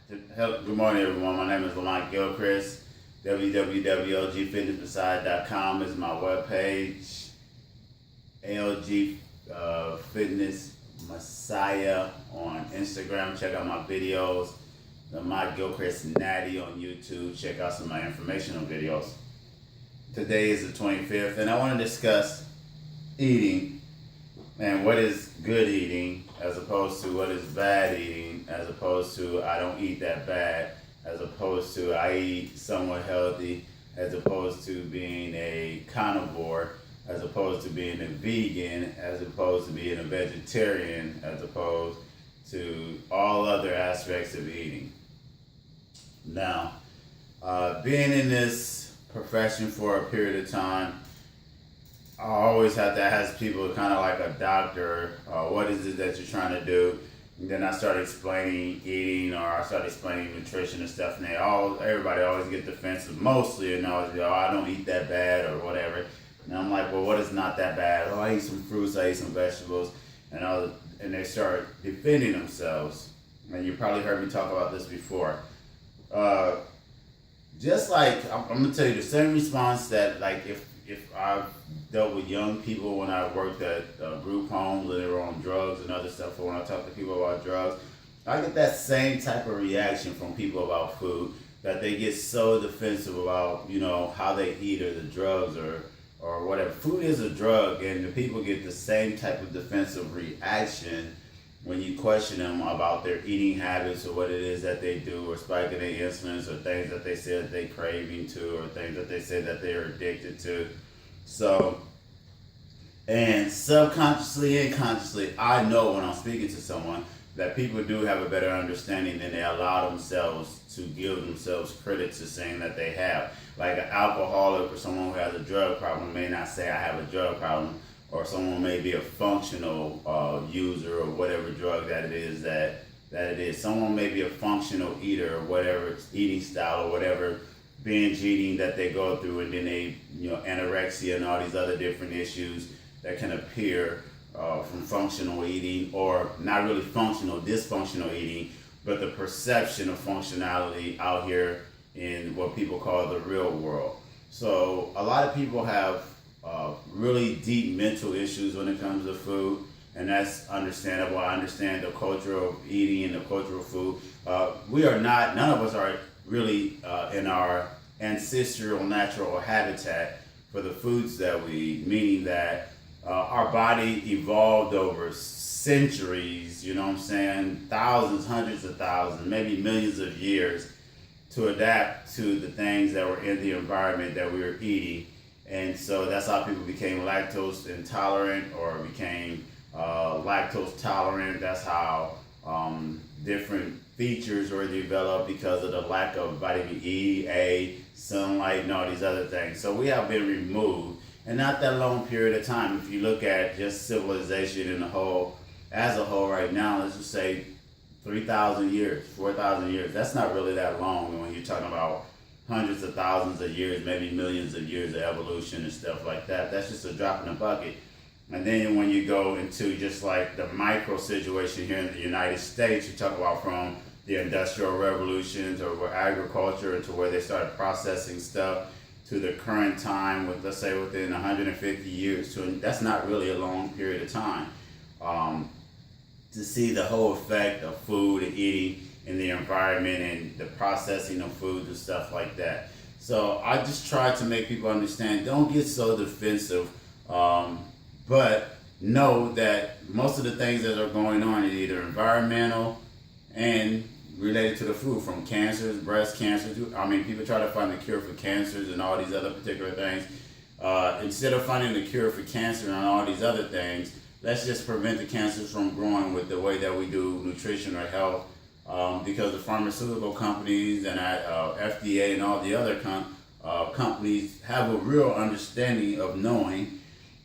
Good morning, everyone. My name is Lamont Gilchrist. www.L.G.Fitness-Messiah.com is my webpage. L.G. Fitness-Messiah on Instagram. Check out my videos. Lamont Gilchrist Natty on YouTube. Check out some of my informational videos. Today is the 25th, and I want to discuss eating and what is good eating as opposed to what is bad eating, as opposed to I don't eat that bad, as opposed to I eat somewhat healthy, as opposed to being a carnivore, as opposed to being a vegan, as opposed to being a vegetarian, as opposed to all other aspects of eating. Now, being in this profession for a period of time, I always have to ask people kind of like a doctor, what is it that you're trying to do? And then I start explaining eating, or I start explaining nutrition and stuff, and everybody always get defensive, mostly, and always go, oh, I don't eat that bad or whatever. And I'm like, well, what is not that bad? Oh, I eat some fruits, I eat some vegetables, and they start defending themselves. And you probably heard me talk about this before. Just like, I'm gonna tell you the same response that like if I've dealt with young people when I worked at group homes and they were on drugs and other stuff, or when I talk to people about drugs, I get that same type of reaction from people about food, that they get so defensive about, how they eat or the drugs or whatever. Food is a drug, and the people get the same type of defensive reaction when you question them about their eating habits or what it is that they do, or spiking their insulin, or things that they say that they craving to, or things that they say that they're addicted to. So, and subconsciously and consciously, I know when I'm speaking to someone that people do have a better understanding than they allow themselves to give themselves credit to saying that they have. Like an alcoholic or someone who has a drug problem may not say I have a drug problem, or someone may be a functional user or whatever drug that it is that it is. Someone may be a functional eater or whatever eating style or whatever binge eating that they go through, and then they, anorexia and all these other different issues that can appear from functional eating, or not really functional, dysfunctional eating, but the perception of functionality out here in what people call the real world. So a lot of people have really deep mental issues when it comes to food, and that's understandable. I understand the culture of eating and the culture of food. None of us are really in our ancestral natural habitat for the foods that we eat, meaning that our body evolved over centuries, thousands, hundreds of thousands, maybe millions of years to adapt to the things that were in the environment that we were eating. And so that's how people became lactose intolerant or became lactose tolerant. That's how different features were developed because of the lack of vitamin E, A, sunlight, and all these other things. So we have been removed, and not that long period of time. If you look at just civilization as a whole right now, let's just say 3,000 years, 4,000 years. That's not really that long when you're talking about hundreds of thousands of years, maybe millions of years of evolution and stuff like that. That's just a drop in the bucket. And then when you go into just like the micro situation here in the United States, you talk about from the Industrial Revolution to agriculture, to where they started processing stuff, to the current time, with, let's say, within 150 years. That's not really a long period of time. To see the whole effect of food and eating in the environment and the processing of foods and stuff like that. So I just try to make people understand, don't get so defensive, but know that most of the things that are going on are either environmental and related to the food, from cancers, breast cancer. People try to find the cure for cancers and all these other particular things. Instead of finding the cure for cancer and all these other things, let's just prevent the cancers from growing with the way that we do nutrition or health. Because the pharmaceutical companies and FDA and all the other companies have a real understanding of knowing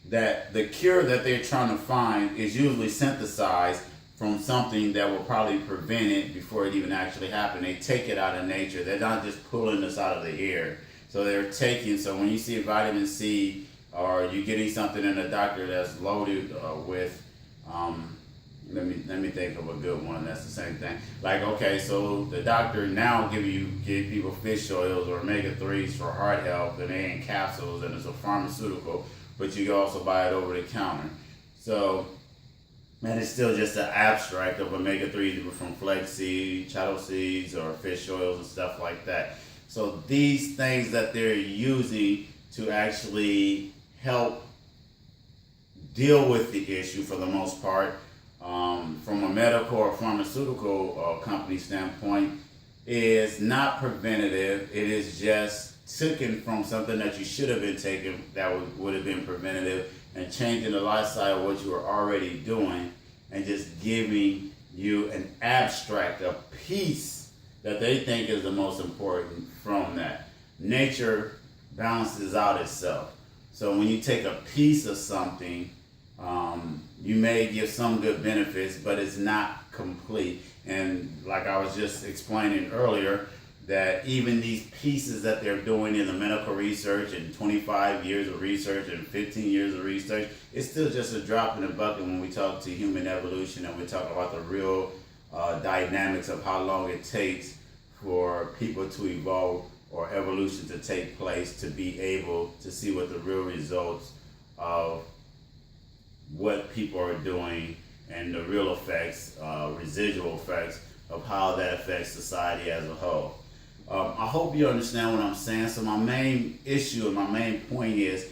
that the cure that they're trying to find is usually synthesized from something that will probably prevent it before it even actually happened. They take it out of nature. They're not just pulling this out of the air. So so when you see vitamin C, or you're getting something in a doctor that's loaded with let me think of a good one. That's the same thing. Like, okay, so the doctor now give people fish oils or omega-3s for heart health, and they in capsules, and it's a pharmaceutical, but you can also buy it over the counter. So, and it's still just an abstract of omega-3s from flaxseed, chattel seeds, or fish oils and stuff like that. So these things that they're using to actually help deal with the issue, for the most part, from a medical or pharmaceutical company standpoint, is not preventative. It is just taken from something that you should have been taking that would have been preventative, and changing the lifestyle of what you were already doing, and just giving you an abstract, a piece that they think is the most important from that. Nature balances out itself. So when you take a piece of something, you may give some good benefits, but it's not complete. And like I was just explaining earlier, that even these pieces that they're doing in the medical research, and 25 years of research and 15 years of research, it's still just a drop in the bucket when we talk to human evolution, and we talk about the real dynamics of how long it takes for people to evolve or evolution to take place, to be able to see what the real results of what people are doing and the real effects, residual effects of how that affects society as a whole. I hope you understand what I'm saying. So my main issue and my main point is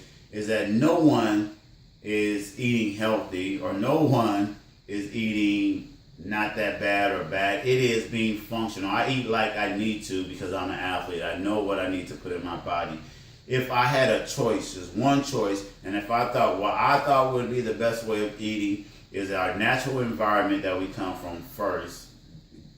that no one is eating healthy, or no one is eating not that bad or bad. It is being functional. I eat like I need to because I'm an athlete. I know what I need to put in my body. If I had a choice, just one choice, and if I thought what I thought would be the best way of eating is our natural environment that we come from first,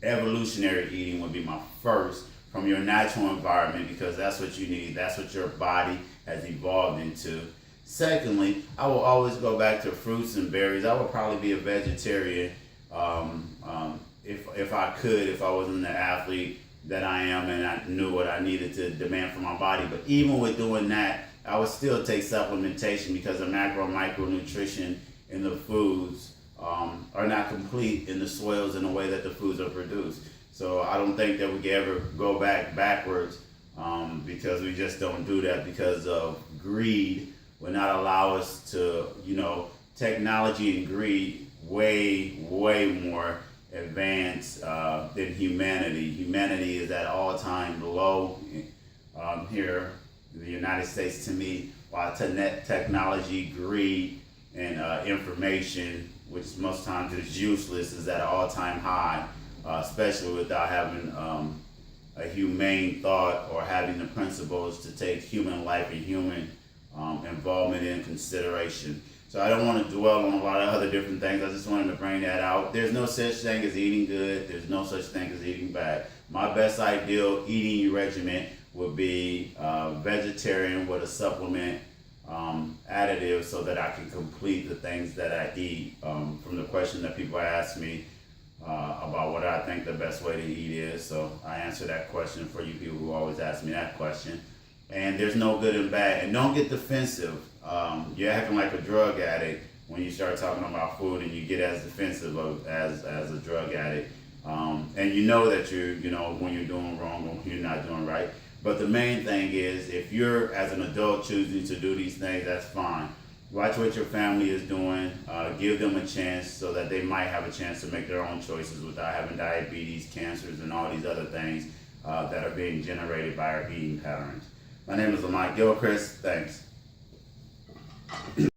evolutionary eating would be my first, from your natural environment, because that's what you need. That's what your body has evolved into. Secondly, I will always go back to fruits and berries. I would probably be a vegetarian if I could, if I wasn't the athlete that I am and I knew what I needed to demand from my body. But even with doing that, I would still take supplementation, because the macro and micronutrition in the foods are not complete in the soils in the way that the foods are produced. So I don't think that we can ever go backwards, because we just don't do that, because of greed will not allow us to, technology and greed way more advanced than humanity. Humanity is at all-time low here in the United States, to me, while technology, greed, and information, which most times is useless, is at an all-time high, especially without having a humane thought or having the principles to take human life and human involvement in consideration. So I don't want to dwell on a lot of other different things. I just wanted to bring that out. There's no such thing as eating good. There's no such thing as eating bad. My best ideal eating regimen would be vegetarian with a supplement additive, so that I can complete the things that I eat. From the question that people ask me about what I think the best way to eat is, so I answer that question for you people who always ask me that question. And there's no good and bad. And don't get defensive. You're acting like a drug addict when you start talking about food, and you get as defensive as a drug addict. And you know that when you're doing wrong or when you're not doing right. But the main thing is, if you're, as an adult, choosing to do these things, that's fine. Watch what your family is doing. Give them a chance, so that they might have a chance to make their own choices without having diabetes, cancers, and all these other things that are being generated by our eating patterns. My name is Lamont Gilchrist. Thanks.